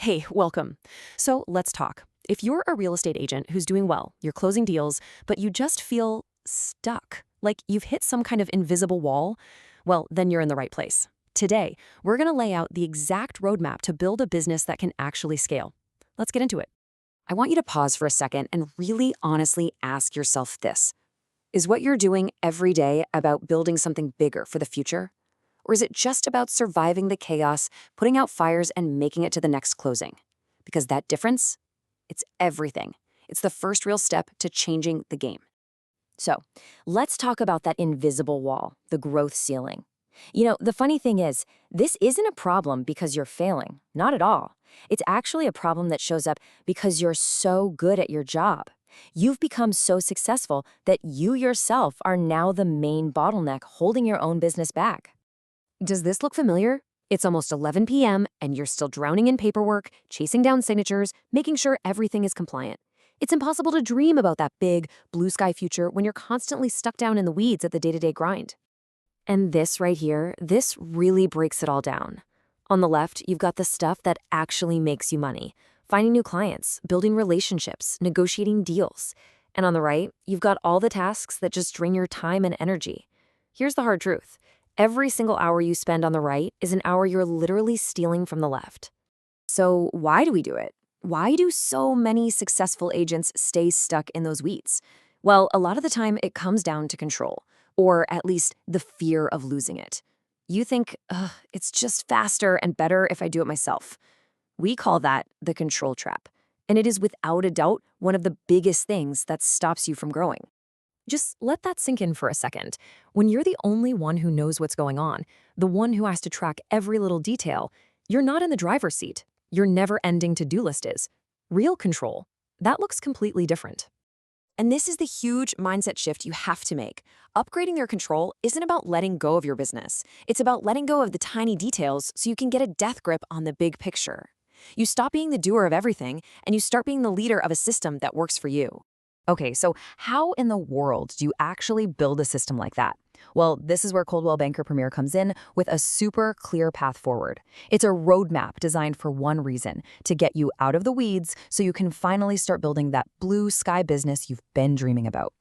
Hey, welcome. So let's talk. If you're a real estate agent who's doing well, you're closing deals, but you just feel stuck, like you've hit some kind of invisible wall, well, then you're in the right place. Today, we're going to lay out the exact roadmap to build a business that can actually scale. Let's get into it. I want you to pause for a second and really honestly ask yourself this. Is what you're doing every day about building something bigger for the future? Or is it just about surviving the chaos, putting out fires, and making it to the next closing? Because that difference, it's everything. It's the first real step to changing the game. So, let's talk about that invisible wall, the growth ceiling. The funny thing is, this isn't a problem because you're failing. Not at all. It's actually a problem that shows up because you're so good at your job. You've become so successful that you yourself are now the main bottleneck holding your own business back. Does this look familiar? It's almost 11 p.m. and you're still drowning in paperwork, chasing down signatures, making sure everything is compliant. It's impossible to dream about that big, blue sky future when you're constantly stuck down in the weeds at the day-to-day grind. And this right here, this really breaks it all down. On the left, you've got the stuff that actually makes you money. Finding new clients, building relationships, negotiating deals. And on the right, you've got all the tasks that just drain your time and energy. Here's the hard truth. Every single hour you spend on the right is an hour you're literally stealing from the left. So why do we do it? Why do so many successful agents stay stuck in those weeds? Well, a lot of the time it comes down to control, or at least the fear of losing it. You think, it's just faster and better if I do it myself. We call that the control trap, and it is without a doubt one of the biggest things that stops you from growing. Just let that sink in for a second. When you're the only one who knows what's going on, the one who has to track every little detail, you're not in the driver's seat. Your never-ending to-do list is. Real control, that looks completely different. And this is the huge mindset shift you have to make. Upgrading your control isn't about letting go of your business. It's about letting go of the tiny details so you can get a death grip on the big picture. You stop being the doer of everything, and you start being the leader of a system that works for you. Okay, so how in the world do you actually build a system like that? Well, this is where Coldwell Banker Premier comes in with a super clear path forward. It's a roadmap designed for one reason, to get you out of the weeds so you can finally start building that blue sky business you've been dreaming about.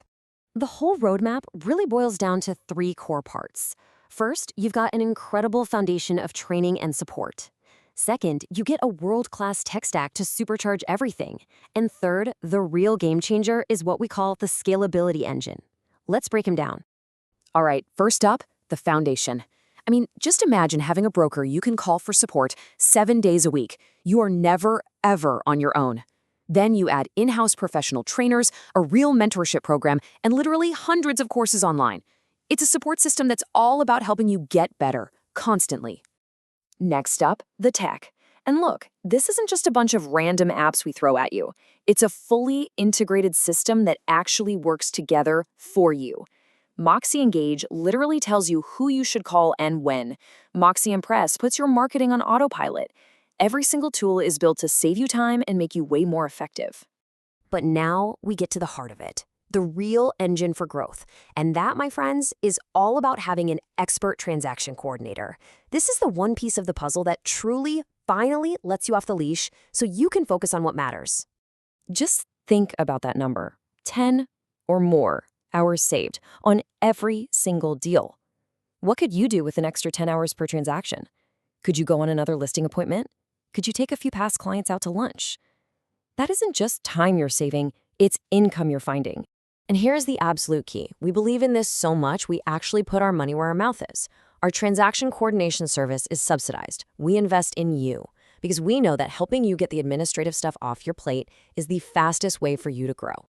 The whole roadmap really boils down to three core parts. First, you've got an incredible foundation of training and support. Second, you get a world-class tech stack to supercharge everything. And third, the real game changer is what we call the scalability engine. Let's break them down. All right, first up, the foundation. I mean, just imagine having a broker you can call for support 7 days a week. You are never, ever on your own. Then you add in-house professional trainers, a real mentorship program, and literally hundreds of courses online. It's a support system that's all about helping you get better, constantly. Next up, the tech. And look, this isn't just a bunch of random apps we throw at you. It's a fully integrated system that actually works together for you. Moxi Engage literally tells you who you should call and when. Moxi Impress puts your marketing on autopilot. Every single tool is built to save you time and make you way more effective. But now we get to the heart of it. The real engine for growth. And that, my friends, is all about having an expert transaction coordinator. This is the one piece of the puzzle that truly, finally lets you off the leash so you can focus on what matters. Just think about that number. 10 or more hours saved on every single deal. What could you do with an extra 10 hours per transaction? Could you go on another listing appointment? Could you take a few past clients out to lunch? That isn't just time you're saving, it's income you're finding. And here's the absolute key. We believe in this so much, we actually put our money where our mouth is. Our transaction coordination service is subsidized. We invest in you because we know that helping you get the administrative stuff off your plate is the fastest way for you to grow.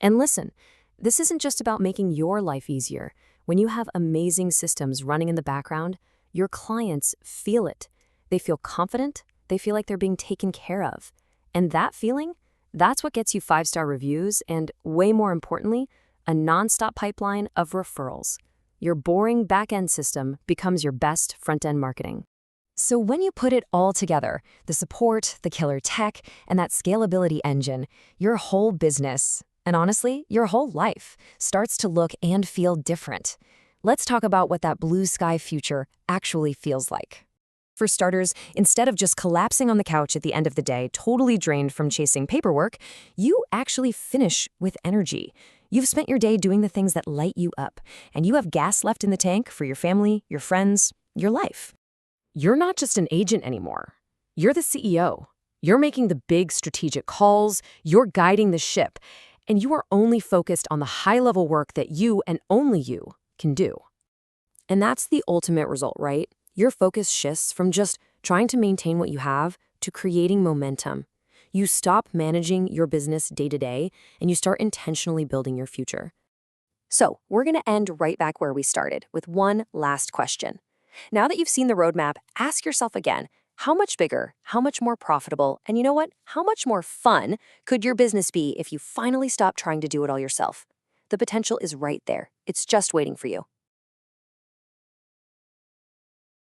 And listen, this isn't just about making your life easier. When you have amazing systems running in the background, your clients feel it. They feel confident. They feel like they're being taken care of. And that feeling, that's what gets you 5-star reviews and, way more importantly, a nonstop pipeline of referrals. Your boring back-end system becomes your best front-end marketing. So when you put it all together, the support, the killer tech, and that scalability engine, your whole business, and honestly, your whole life, starts to look and feel different. Let's talk about what that blue sky future actually feels like. For starters, instead of just collapsing on the couch at the end of the day, totally drained from chasing paperwork, you actually finish with energy. You've spent your day doing the things that light you up, and you have gas left in the tank for your family, your friends, your life. You're not just an agent anymore. You're the CEO. You're making the big strategic calls, you're guiding the ship, and you are only focused on the high-level work that you and only you can do. And that's the ultimate result, right? Your focus shifts from just trying to maintain what you have to creating momentum. You stop managing your business day to day, and you start intentionally building your future. So, we're going to end right back where we started with one last question. Now that you've seen the roadmap, ask yourself again, how much bigger, how much more profitable, and you know what? How much more fun could your business be if you finally stop trying to do it all yourself? The potential is right there. It's just waiting for you.